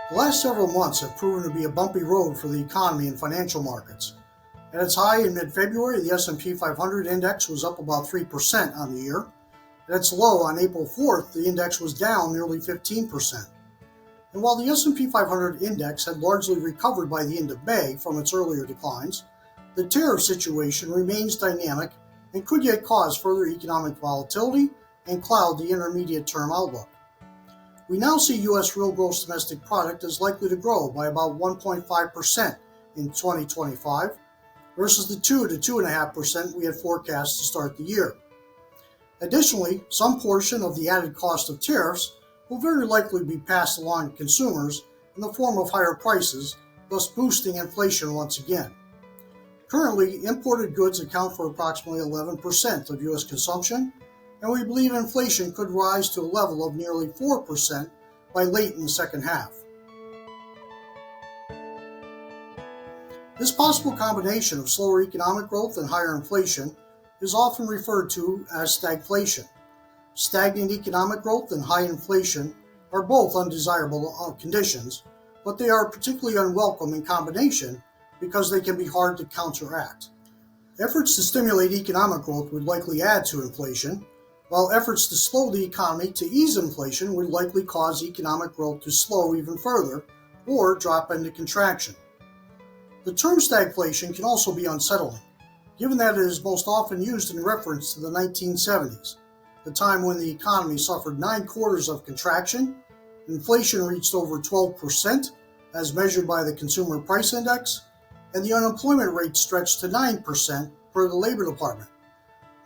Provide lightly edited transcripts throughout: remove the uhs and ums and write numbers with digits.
The last several months have proven to be a bumpy road for the economy and financial markets. At its high in mid-February, the S&P 500 index was up about 3% on the year. At its low on April 4th, the index was down nearly 15%. And while the S&P 500 index had largely recovered by the end of May from its earlier declines, the tariff situation remains dynamic and could yet cause further economic volatility and cloud the intermediate-term outlook. We now see U.S. real gross domestic product is likely to grow by about 1.5% in 2025 versus the 2 to 2.5% we had forecast to start the year. Additionally, some portion of the added cost of tariffs will very likely be passed along to consumers in the form of higher prices, thus boosting inflation once again. Currently, imported goods account for approximately 11% of U.S. consumption, and we believe inflation could rise to a level of nearly 4% by late in the second half. This possible combination of slower economic growth and higher inflation is often referred to as stagflation. Stagnant economic growth and high inflation are both undesirable conditions, but they are particularly unwelcome in combination because they can be hard to counteract. Efforts to stimulate economic growth would likely add to inflation, while efforts to slow the economy to ease inflation would likely cause economic growth to slow even further or drop into contraction. The term stagflation can also be unsettling, given that it is most often used in reference to the 1970s, the time when the economy suffered 9 quarters of contraction, inflation reached over 12% as measured by the Consumer Price Index, and the unemployment rate stretched to 9% per the Labor Department.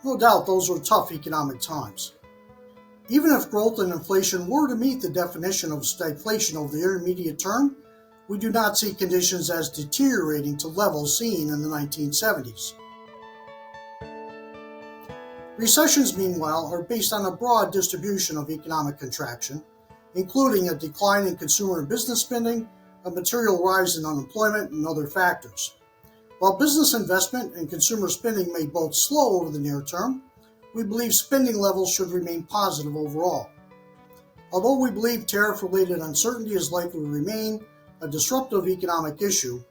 No doubt those were tough economic times. Even if growth and inflation were to meet the definition of stagflation over the intermediate term, we do not see conditions as deteriorating to levels seen in the 1970s. Recessions, meanwhile, are based on a broad distribution of economic contraction, including a decline in consumer and business spending, a material rise in unemployment, and other factors. While business investment and consumer spending may both slow over the near term, we believe spending levels should remain positive overall. Although we believe tariff-related uncertainty is likely to remain a disruptive economic issue,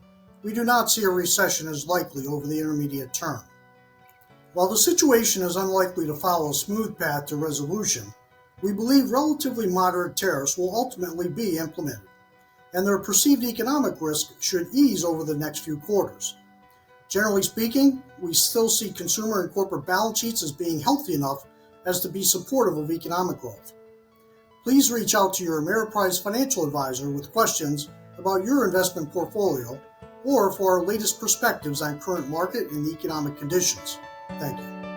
we do not see a recession as likely over the intermediate term. While the situation is unlikely to follow a smooth path to resolution, we believe relatively moderate tariffs will ultimately be implemented, and their perceived economic risk should ease over the next few quarters. Generally speaking, we still see consumer and corporate balance sheets as being healthy enough as to be supportive of economic growth. Please reach out to your Ameriprise financial advisor with questions about your investment portfolio or for our latest perspectives on current market and economic conditions. Thank you.